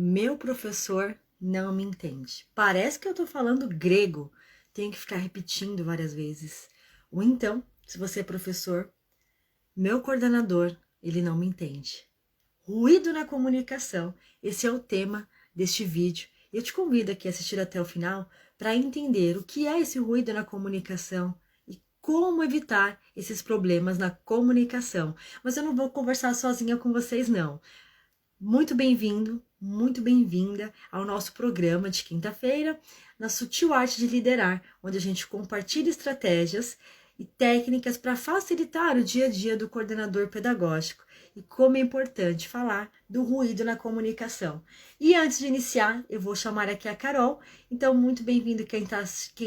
Meu professor não me entende. Parece que eu tô falando grego. Tenho que ficar repetindo várias vezes. Ou então, se você é professor, meu coordenador, ele não me entende. Ruído na comunicação. Esse é o tema deste vídeo. Eu te convido aqui a assistir até o final para entender o que é esse ruído na comunicação e como evitar esses problemas na comunicação. Mas eu não vou conversar sozinha com vocês, não. Muito bem-vindo, muito bem-vinda ao nosso programa de quinta-feira, na Sutil Arte de Liderar, onde a gente compartilha estratégias e técnicas para facilitar o dia a dia do coordenador pedagógico e como é importante falar do ruído na comunicação. E antes de iniciar, eu vou chamar aqui a Carol. Então, muito bem-vindo quem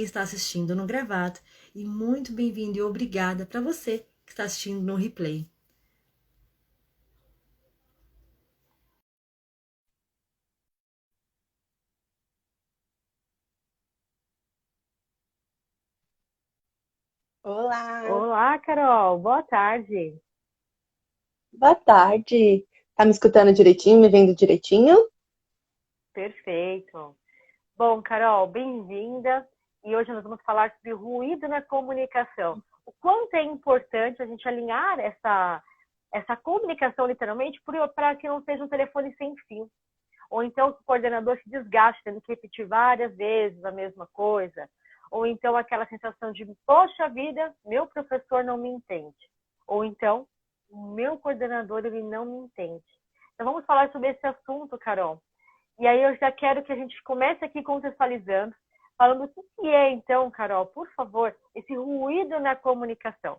está assistindo no gravado e muito bem-vindo e obrigada para você que está assistindo no replay. Olá, Olá, Carol. Boa tarde. boa tarde. Tá me escutando direitinho, me vendo direitinho? Perfeito. Bom, Carol, bem-vinda. E hoje nós vamos falar sobre ruído na comunicação. O quanto é importante a gente alinhar essa comunicação, literalmente, para que não seja um telefone sem fio. Ou então o coordenador se desgaste, tendo que repetir várias vezes a mesma coisa. Ou então aquela sensação de, poxa vida, meu professor não me entende. Ou então, o meu coordenador, ele não me entende. Então vamos falar sobre esse assunto, Carol. E aí eu já quero que a gente comece aqui contextualizando, falando o que é então, Carol, por favor, esse ruído na comunicação.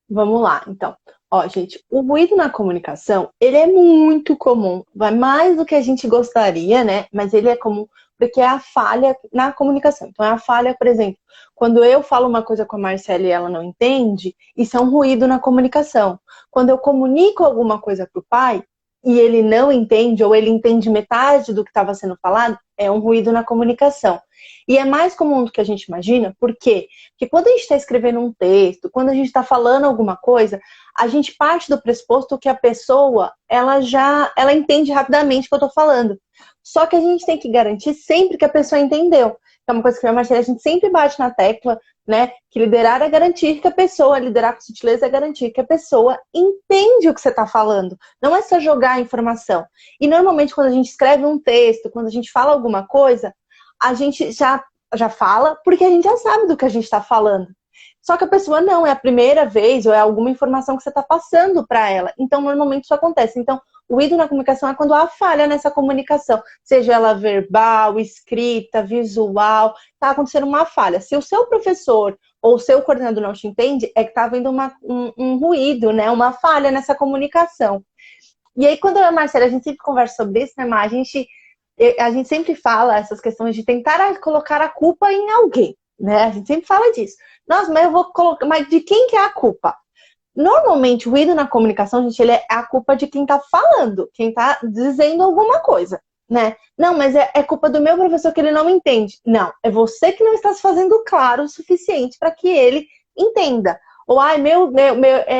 Vamos lá, então. Ó, gente, o ruído na comunicação, ele é muito comum, vai mais do que a gente gostaria, né? Mas ele é comum porque é a falha na comunicação. Então, é a falha, por exemplo, quando eu falo uma coisa com a Marcela e ela não entende, isso é um ruído na comunicação. Quando eu comunico alguma coisa para o pai e ele não entende, ou ele entende metade do que estava sendo falado, é um ruído na comunicação. E é mais comum do que a gente imagina, por quê? Porque quando a gente está escrevendo um texto, quando a gente está falando alguma coisa, a gente parte do pressuposto que a pessoa, ela entende rapidamente o que eu estou falando. Só que a gente tem que garantir sempre que a pessoa entendeu. É uma coisa que a Marcela, a gente sempre bate na tecla, né? Que liderar é garantir que a pessoa, liderar com sutileza é garantir que a pessoa entende o que você está falando. Não é só jogar a informação. E normalmente quando a gente escreve um texto, quando a gente fala alguma coisa, a gente já fala porque a gente já sabe do que a gente está falando. Só que a pessoa não, é a primeira vez ou é alguma informação que você está passando para ela. Então, normalmente isso acontece. Então, o ruído na comunicação é quando há falha nessa comunicação, seja ela verbal, escrita, visual, está acontecendo uma falha. Se o seu professor ou o seu coordenador não te entende, é que está havendo um ruído, né? Uma falha nessa comunicação. E aí, quando eu e a Marcela, a gente sempre conversa sobre isso, né, Mar? A gente sempre fala essas questões de tentar colocar a culpa em alguém, né? A gente sempre fala disso. Nossa, mas eu vou colocar. Mas de quem que é a culpa? Normalmente, o ruído na comunicação, gente, ele é a culpa de quem tá falando, quem tá dizendo alguma coisa, né? Não, mas é culpa do meu professor que ele não me entende. Não, é você que não está se fazendo claro o suficiente para que ele entenda. Ou, ai,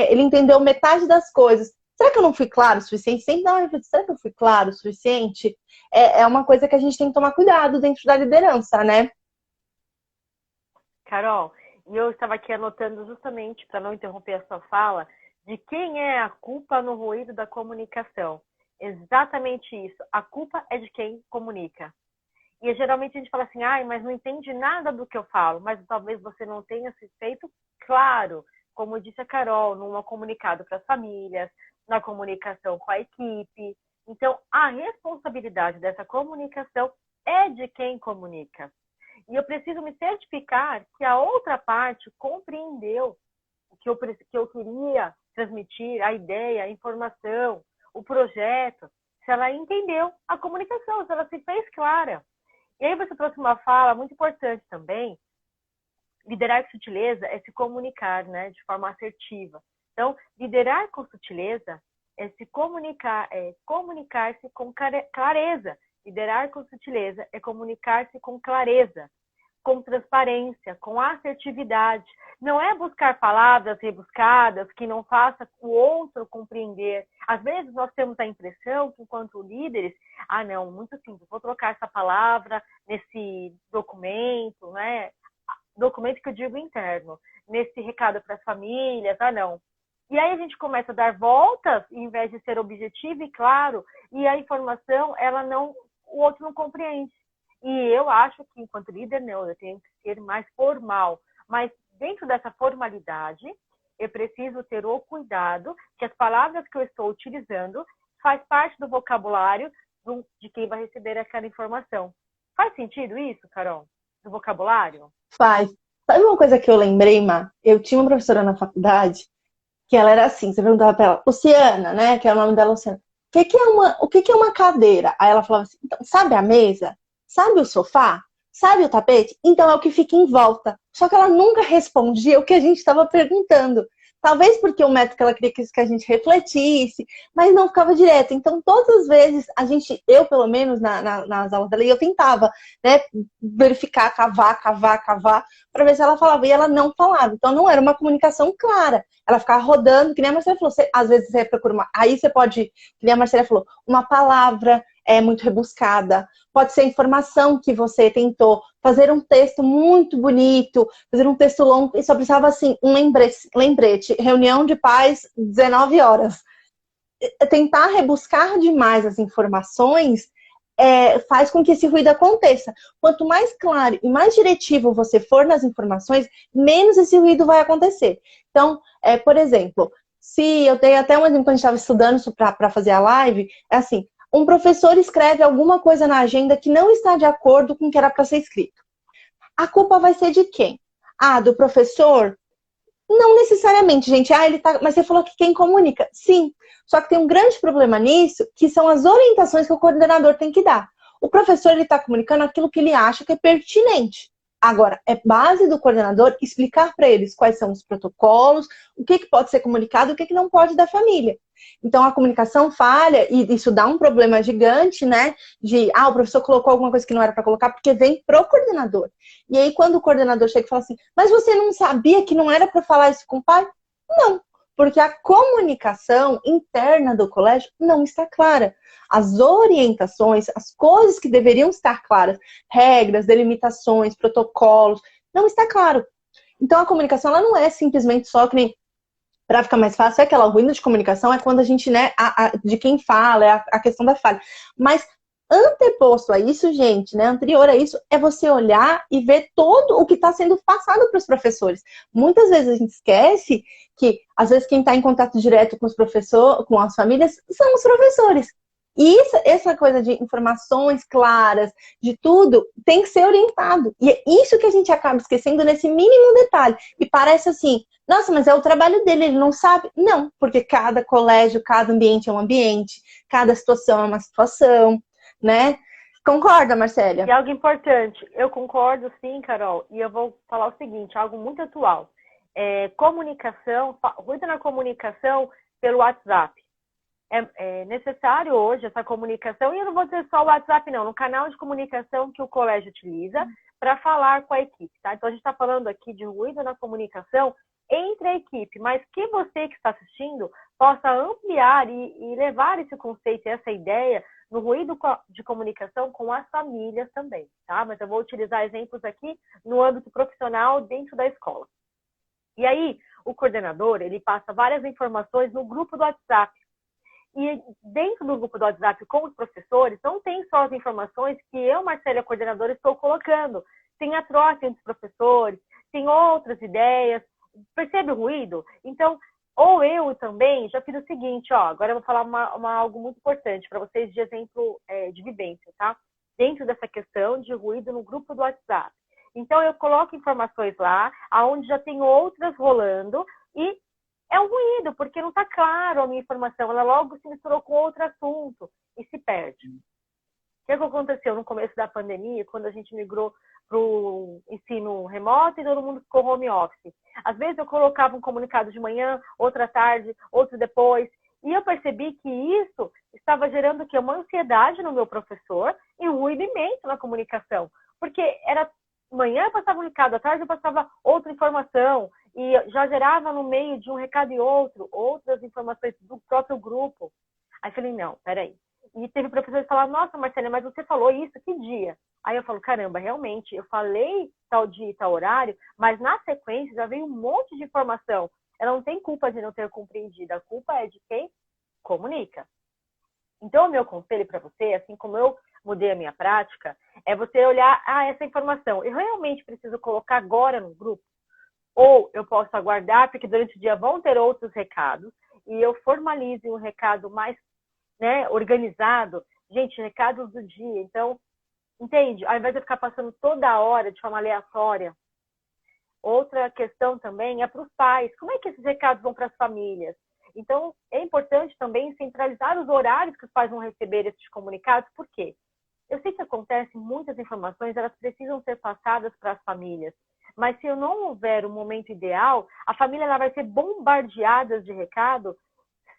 ele entendeu metade das coisas. Será que eu não fui claro o suficiente? Sempre dá uma reflexão, será que eu fui claro o suficiente? É uma coisa que a gente tem que tomar cuidado dentro da liderança, né? Carol, e eu estava aqui anotando justamente, para não interromper a sua fala, de quem é a culpa no ruído da comunicação. Exatamente isso. A culpa é de quem comunica. E geralmente a gente fala assim, ai, mas não entende nada do que eu falo, mas talvez você não tenha se feito claro, como disse a Carol, num comunicado para as famílias, na comunicação com a equipe. Então, a responsabilidade dessa comunicação é de quem comunica. E eu preciso me certificar que a outra parte compreendeu o que eu queria transmitir, a ideia, a informação, o projeto, se ela entendeu a comunicação, se ela se fez clara. E aí você trouxe uma fala muito importante também. Liderar com sutileza é se comunicar, né, de forma assertiva. Então, liderar com sutileza é se comunicar, é comunicar-se com clareza. Liderar com sutileza é comunicar-se com clareza, com transparência, com assertividade. Não é buscar palavras rebuscadas que não faça o outro compreender. Às vezes nós temos a impressão que, enquanto líderes, Ah, não, muito simples, vou trocar essa palavra nesse documento, né? Documento que eu digo interno, nesse recado para as famílias, ah, não. E aí a gente começa a dar voltas, em vez de ser objetivo e claro, e a informação, o outro não compreende. E eu acho que, enquanto líder, não, eu tenho que ser mais formal. Mas dentro dessa formalidade, eu preciso ter o cuidado que as palavras que eu estou utilizando faz parte do vocabulário de quem vai receber aquela informação. Faz sentido isso, Carol? Do vocabulário? Faz. Sabe uma coisa que eu lembrei, Má? Eu tinha uma professora na faculdade que ela era assim, você perguntava pra ela, Luciana, né? Que é o nome dela, Luciana. O que é uma cadeira? Aí ela falava assim, então, sabe a mesa? Sabe o sofá? Sabe o tapete? Então é o que fica em volta. Só que ela nunca respondia o que a gente estava perguntando. Talvez porque o método que ela queria que a gente refletisse, mas não ficava direto. Então, todas as vezes, eu pelo menos, nas aulas dela, eu tentava, né, verificar, cavar, para ver se ela falava. E ela não falava. Então, não era uma comunicação clara. Ela ficava rodando, que nem a Marcela falou. Às vezes você procura aí você pode, que nem a Marcela falou, uma palavra é muito rebuscada. Pode ser a informação que você tentou fazer um texto muito bonito, fazer um texto longo, e só precisava, assim, um lembrete. Reunião de pais, 19 horas. Tentar rebuscar demais as informações faz com que esse ruído aconteça. Quanto mais claro e mais diretivo você for nas informações, menos esse ruído vai acontecer. Então, por exemplo, se eu dei até um exemplo quando a gente estava estudando isso para fazer a live, é assim, um professor escreve alguma coisa na agenda que não está de acordo com o que era para ser escrito. A culpa vai ser de quem? Ah, do professor? Não necessariamente, gente. Mas você falou que quem comunica. Sim. Só que tem um grande problema nisso, que são as orientações que o coordenador tem que dar. O professor, ele está comunicando aquilo que ele acha que é pertinente. Agora, é base do coordenador explicar para eles quais são os protocolos, o que pode ser comunicado e o que não pode da família. Então, a comunicação falha e isso dá um problema gigante, né? O professor colocou alguma coisa que não era para colocar, porque vem pro coordenador. E aí, quando o coordenador chega e fala assim, mas você não sabia que não era para falar isso com o pai? Não, porque a comunicação interna do colégio não está clara. As orientações, as coisas que deveriam estar claras, regras, delimitações, protocolos, não está claro. Então, a comunicação ela não é simplesmente só que nem para ficar mais fácil, aquela ruína de comunicação é quando a gente, né, de quem fala, é a questão da falha. Mas anteposto a isso, gente, né, anterior a isso, é você olhar e ver todo o que está sendo passado para os professores. Muitas vezes a gente esquece que, às vezes, quem está em contato direto com os professores, com as famílias, são os professores. E essa coisa de informações claras, de tudo, tem que ser orientado. E é isso que a gente acaba esquecendo nesse mínimo detalhe. E parece assim, nossa, mas é o trabalho dele, ele não sabe? Não, porque cada colégio, cada ambiente é um ambiente, cada situação é uma situação, né? Concorda, Marcélia? E algo importante, eu concordo sim, Carol, e eu vou falar o seguinte, algo muito atual. Comunicação, ruído na comunicação pelo WhatsApp. É necessário hoje essa comunicação, e eu não vou dizer só o WhatsApp, não, no canal de comunicação que o colégio utiliza para falar com a equipe, tá? Então, a gente está falando aqui de ruído na comunicação entre a equipe, mas que você que está assistindo possa ampliar e levar esse conceito, essa ideia no ruído de comunicação com as famílias também, tá? Mas eu vou utilizar exemplos aqui no âmbito profissional dentro da escola. E aí, o coordenador, ele passa várias informações no grupo do WhatsApp. E dentro do grupo do WhatsApp com os professores, não tem só as informações que eu, Marcélia, coordenadora, estou colocando. Tem a troca entre os professores, tem outras ideias. Percebe o ruído? Então, ou eu também já fiz o seguinte, ó, agora eu vou falar algo muito importante para vocês de exemplo de vivência, tá? Dentro dessa questão de ruído no grupo do WhatsApp. Então, eu coloco informações lá, aonde já tem outras rolando e é um ruído, porque não está claro a minha informação. Ela logo se misturou com outro assunto e se perde. O que aconteceu no começo da pandemia, quando a gente migrou para o ensino remoto e todo mundo ficou home office? Às vezes eu colocava um comunicado de manhã, outra à tarde, outro depois, e eu percebi que isso estava gerando o quê? Uma ansiedade no meu professor e um ruído imenso na comunicação. Porque era manhã eu passava um recado, à tarde eu passava outra informação, e já gerava no meio de um recado e outro, outras informações do próprio grupo. Aí falei, não, peraí. E teve professor que falava, nossa, Marcela, mas você falou isso, que dia? Aí eu falo, caramba, realmente, eu falei tal dia e tal horário, mas na sequência já veio um monte de informação. Ela não tem culpa de não ter compreendido, a culpa é de quem comunica. Então, o meu conselho para você, assim como eu mudei a minha prática, é você olhar, essa informação, eu realmente preciso colocar agora no grupo? Ou eu posso aguardar, porque durante o dia vão ter outros recados, e eu formalize um recado mais, né, organizado. Gente, recados do dia. Então, entende? Ao invés de eu ficar passando toda hora de forma aleatória. Outra questão também é para os pais. Como é que esses recados vão para as famílias? Então, é importante também centralizar os horários que os pais vão receber esses comunicados. Por quê? Eu sei que acontece, muitas informações, elas precisam ser passadas para as famílias. Mas se eu não houver um momento ideal, a família ela vai ser bombardeada de recado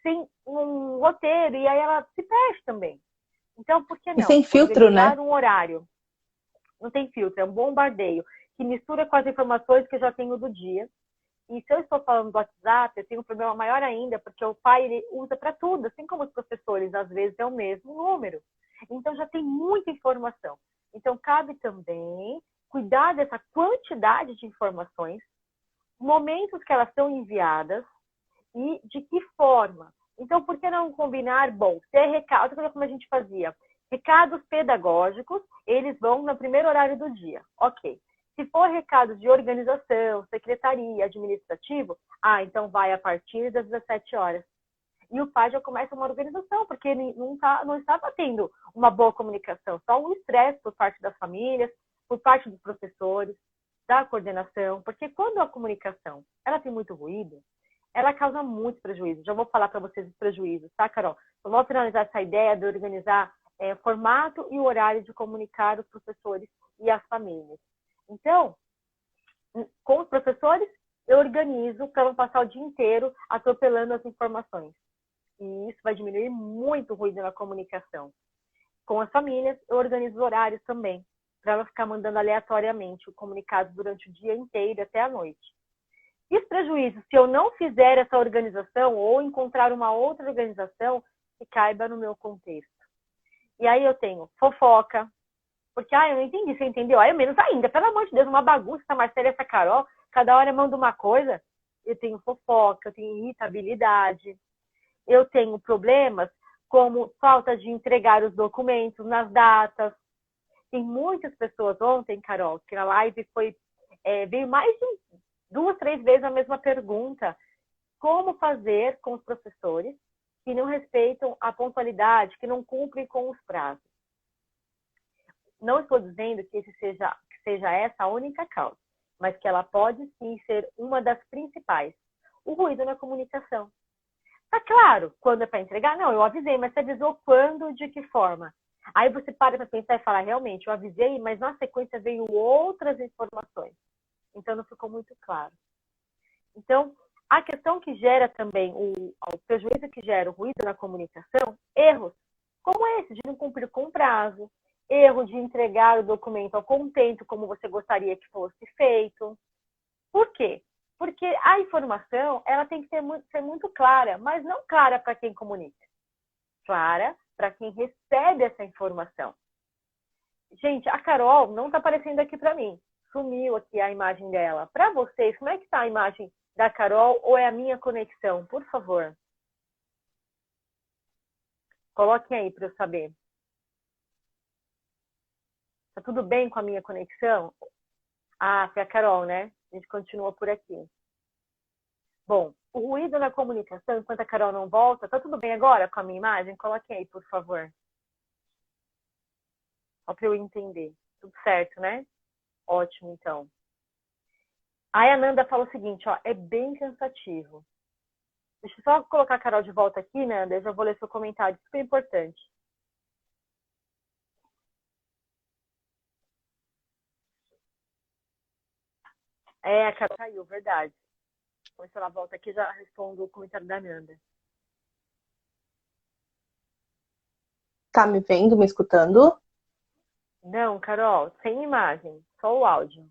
sem um roteiro, e aí ela se perde também. Então, por que E não? sem filtro, né? Organizar um horário. Não tem filtro, é um bombardeio que mistura com as informações que eu já tenho do dia. E se eu estou falando do WhatsApp, eu tenho um problema maior ainda, porque o pai ele usa para tudo, assim como os professores, às vezes é o mesmo número. Então já tem muita informação. Então cabe também cuidar dessa quantidade de informações, momentos que elas são enviadas e de que forma. Então, por que não combinar? Bom, se é recado, como a gente fazia, recados pedagógicos, eles vão no primeiro horário do dia. Ok. Se for recados de organização, secretaria, administrativo, então vai a partir das 17 horas. E o pai já começa uma organização, porque ele não estava tendo uma boa comunicação, só um estresse por parte das famílias, por parte dos professores, da coordenação, porque quando a comunicação ela tem muito ruído, ela causa muitos prejuízos. Já vou falar para vocês os prejuízos, tá, Carol? Eu vou finalizar essa ideia de organizar formato e o horário de comunicar os professores e as famílias. Então, com os professores, eu organizo para não passar o dia inteiro atropelando as informações. E isso vai diminuir muito o ruído na comunicação. Com as famílias, eu organizo os horários também, para não ficar mandando aleatoriamente o comunicado durante o dia inteiro até a noite. E os prejuízos, se eu não fizer essa organização ou encontrar uma outra organização que caiba no meu contexto. E aí eu tenho fofoca, porque, eu não entendi, você entendeu? Aí menos ainda, pelo amor de Deus, uma bagunça, essa Marcela e essa Carol, cada hora manda uma coisa. Eu tenho fofoca, eu tenho irritabilidade, eu tenho problemas como falta de entregar os documentos nas datas. Tem muitas pessoas ontem, Carol, que na live veio mais de 2, 3 vezes a mesma pergunta. Como fazer com os professores que não respeitam a pontualidade, que não cumprem com os prazos? Não estou dizendo que seja essa a única causa, mas que ela pode sim ser uma das principais. O ruído na comunicação. Tá claro, quando é para entregar? Não, eu avisei, mas você avisou quando, de que forma? Aí você para pensar e fala, realmente, eu avisei, mas na sequência veio outras informações. Então não ficou muito claro. Então, a questão que gera também, o prejuízo que gera o ruído na comunicação, erros, como esse, de não cumprir com o prazo, erro de entregar o documento ao contento como você gostaria que fosse feito. Por quê? Porque a informação ela tem que ser muito clara, mas não clara para quem comunica. Clara para quem recebe essa informação. Gente, a Carol não está aparecendo aqui para mim. Sumiu aqui a imagem dela. Para vocês, como é que está a imagem da Carol ou é a minha conexão? Por favor. Coloquem aí para eu saber. Tá tudo bem com a minha conexão? Foi a Carol, né? A gente continua por aqui. Bom, o ruído na comunicação, enquanto a Carol não volta, tá tudo bem agora com a minha imagem? Coloquem aí, por favor. Só para eu entender. Tudo certo, né? Ótimo, então. A Ananda fala o seguinte, é bem cansativo. Deixa eu só colocar a Carol de volta aqui, Nanda, eu já vou ler seu comentário, super importante. A Carol caiu, verdade. Quando ela volta aqui, já respondo o comentário da Nanda. Tá me vendo, me escutando? Não, Carol, sem imagem, só o áudio.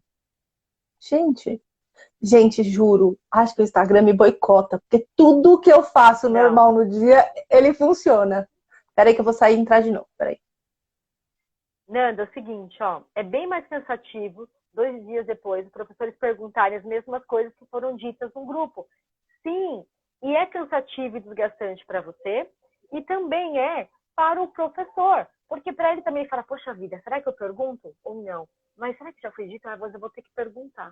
Gente, juro, acho que o Instagram me boicota, porque tudo que eu faço normal no dia, ele funciona. Peraí que eu vou sair e entrar de novo. Peraí. Nanda, é o seguinte, ó, é bem mais cansativo 2 dias depois os professores perguntarem as mesmas coisas que foram ditas no grupo. Sim, e é cansativo e desgastante para você e também é para o professor, porque para ele também fala, poxa vida, será que eu pergunto ou não? Mas será que já foi dito? Mas eu vou ter que perguntar.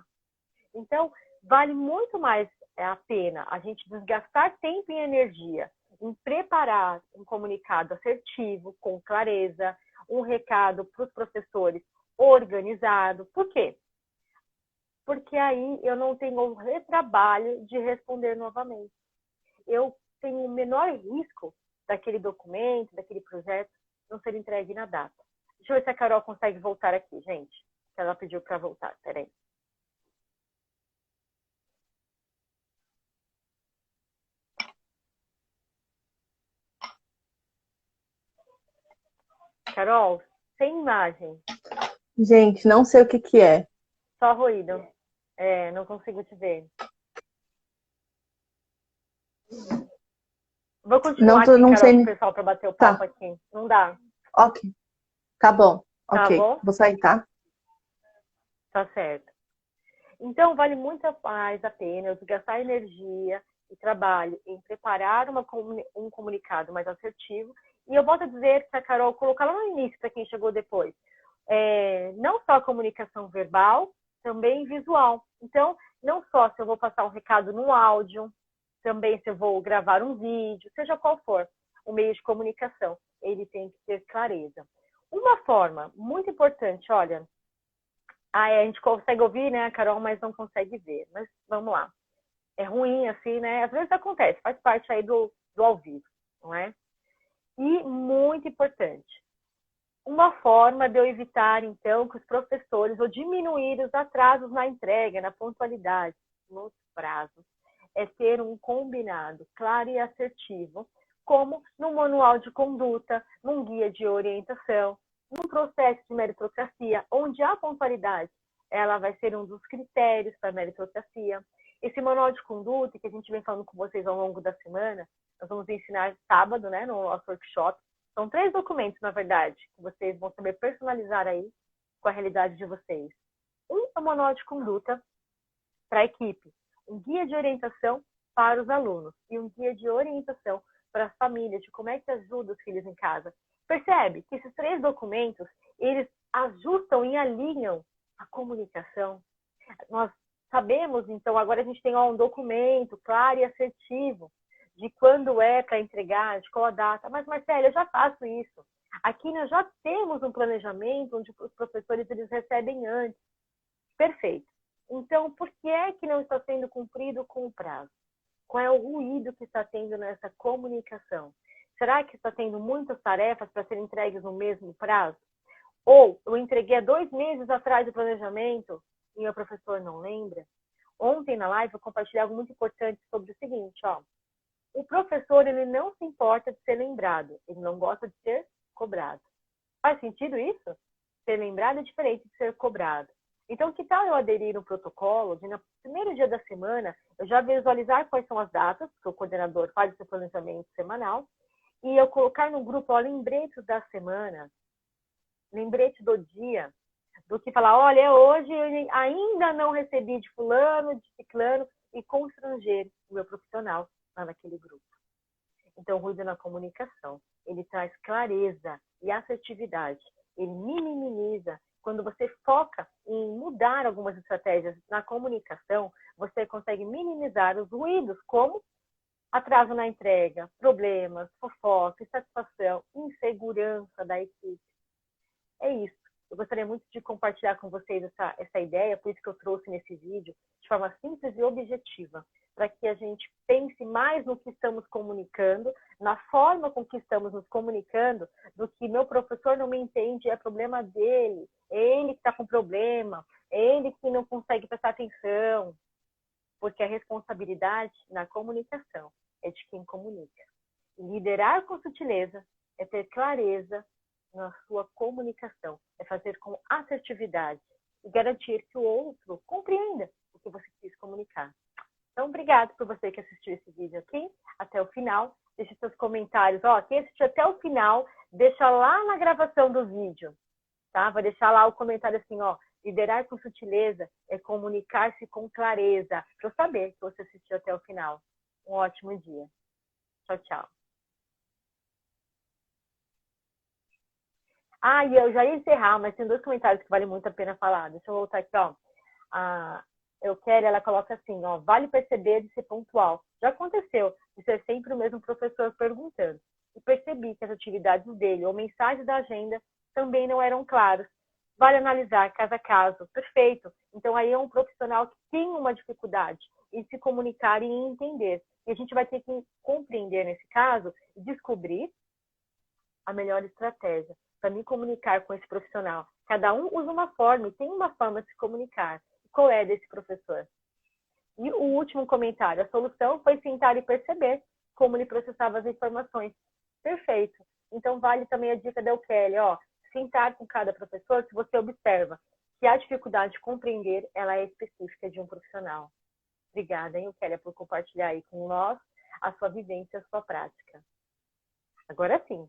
Então, vale muito mais a pena a gente desgastar tempo e energia em preparar um comunicado assertivo, com clareza, um recado para os professores organizado. Por quê? Porque aí eu não tenho o retrabalho de responder novamente. Eu tenho o menor risco daquele documento, daquele projeto não ser entregue na data. Deixa eu ver se a Carol consegue voltar aqui, gente. Ela pediu para voltar. Peraí. Carol, sem imagem. Gente, não sei o que que é. Só ruído. É, não consigo te ver. Vou continuar aqui, Não Carol, com o sei. pessoal para bater o Tá, papo aqui. Não dá. ok. Tá bom. Tá Ok. bom? Vou sair, tá? Tá certo. Então, vale muito mais a pena eu desgastar energia e trabalho em preparar um comunicado mais assertivo. E eu volto a dizer que a Carol colocou lá no início, para quem chegou depois, não só a comunicação verbal, também visual. Então, não só se eu vou passar um recado no áudio, também se eu vou gravar um vídeo, seja qual for o meio de comunicação, ele tem que ter clareza. Uma forma muito importante, olha, a gente consegue ouvir, né, Carol, mas não consegue ver. Mas vamos lá. É ruim, assim, né? Às vezes acontece, faz parte aí do ao vivo, não é? E muito importante, uma forma de eu evitar, então, que os professores ou diminuir os atrasos na entrega, na pontualidade, nos prazos, é ter um combinado claro e assertivo, como no manual de conduta, num guia de orientação, num processo de meritocracia, onde a pontualidade ela vai ser um dos critérios para a meritocracia. Esse manual de conduta, que a gente vem falando com vocês ao longo da semana, nós vamos ensinar sábado, né, no nosso workshop. São 3 documentos, na verdade, que vocês vão saber personalizar aí com a realidade de vocês. Um é o manual de conduta para a equipe, um guia de orientação para os alunos e um guia de orientação para as famílias, de como é que ajuda os filhos em casa. Percebe que esses 3 documentos, eles ajustam e alinham a comunicação. Nós sabemos, então, agora a gente tem um documento claro e assertivo de quando é para entregar, de qual a data. Mas, Marcelo, eu já faço isso. Aqui nós já temos um planejamento onde os professores eles recebem antes. Perfeito. Então, por que é que não está sendo cumprido com o prazo? Qual é o ruído que está tendo nessa comunicação? Será que está tendo muitas tarefas para serem entregues no mesmo prazo? Ou eu entreguei há 2 meses atrás do planejamento e meu professor não lembra? Ontem na live eu compartilhei algo muito importante sobre o seguinte, ó. O professor, ele não se importa de ser lembrado, ele não gosta de ser cobrado. Faz sentido isso? Ser lembrado é diferente de ser cobrado. Então, que tal eu aderir um protocolo de no primeiro dia da semana, eu já visualizar quais são as datas, que o coordenador faz o seu planejamento semanal, e eu colocar no grupo, ó, lembretes da semana, lembrete do dia, do que falar, olha, hoje eu ainda não recebi de fulano, de ciclano, e constranger o meu profissional lá naquele grupo. Então, o ruído na comunicação, ele traz clareza e assertividade. Ele minimiza. Quando você foca em mudar algumas estratégias na comunicação, você consegue minimizar os ruídos, como atraso na entrega, problemas, fofoca, insatisfação, insegurança da equipe. É isso. Eu gostaria muito de compartilhar com vocês essa ideia, por isso que eu trouxe nesse vídeo, de forma simples e objetiva, para que a gente pense mais no que estamos comunicando, na forma com que estamos nos comunicando, do que meu professor não me entende, é problema dele, é ele que está com problema, é ele que não consegue prestar atenção, porque a responsabilidade na comunicação é de quem comunica. Liderar com sutileza é ter clareza na sua comunicação, é fazer com assertividade e garantir que o outro compreenda o que você quis comunicar. Então, obrigado por você que assistiu esse vídeo aqui até o final. deixe seus comentários. Ó, quem assistiu até o final, deixa lá na gravação do vídeo, tá? Vai deixar lá o comentário assim, ó, liderar com sutileza é comunicar-se com clareza, para eu saber que você assistiu até o final. Um ótimo dia. Tchau, tchau. Ah, e eu já ia encerrar, mas tem 2 comentários que vale muito a pena falar. Deixa eu voltar aqui, ó. Ela coloca assim, ó, vale perceber de ser pontual. Já aconteceu de ser sempre o mesmo professor perguntando. E percebi que as atividades dele ou mensagens da agenda também não eram claros. Vale analisar caso a caso. Perfeito. Então aí é um profissional que tem uma dificuldade em se comunicar e em entender. E a gente vai ter que compreender nesse caso e descobrir a melhor estratégia para me comunicar com esse profissional. Cada um usa uma forma e tem uma forma de se comunicar. Qual é desse professor? E o último comentário, a solução foi sentar e perceber como ele processava as informações. Perfeito. Então vale também a dica da Kelly, ó, sentar com cada professor, se você observa que a dificuldade de compreender, ela é específica de um profissional. Obrigada, hein, Kelly, por compartilhar aí com nós a sua vivência, a sua prática. Agora sim,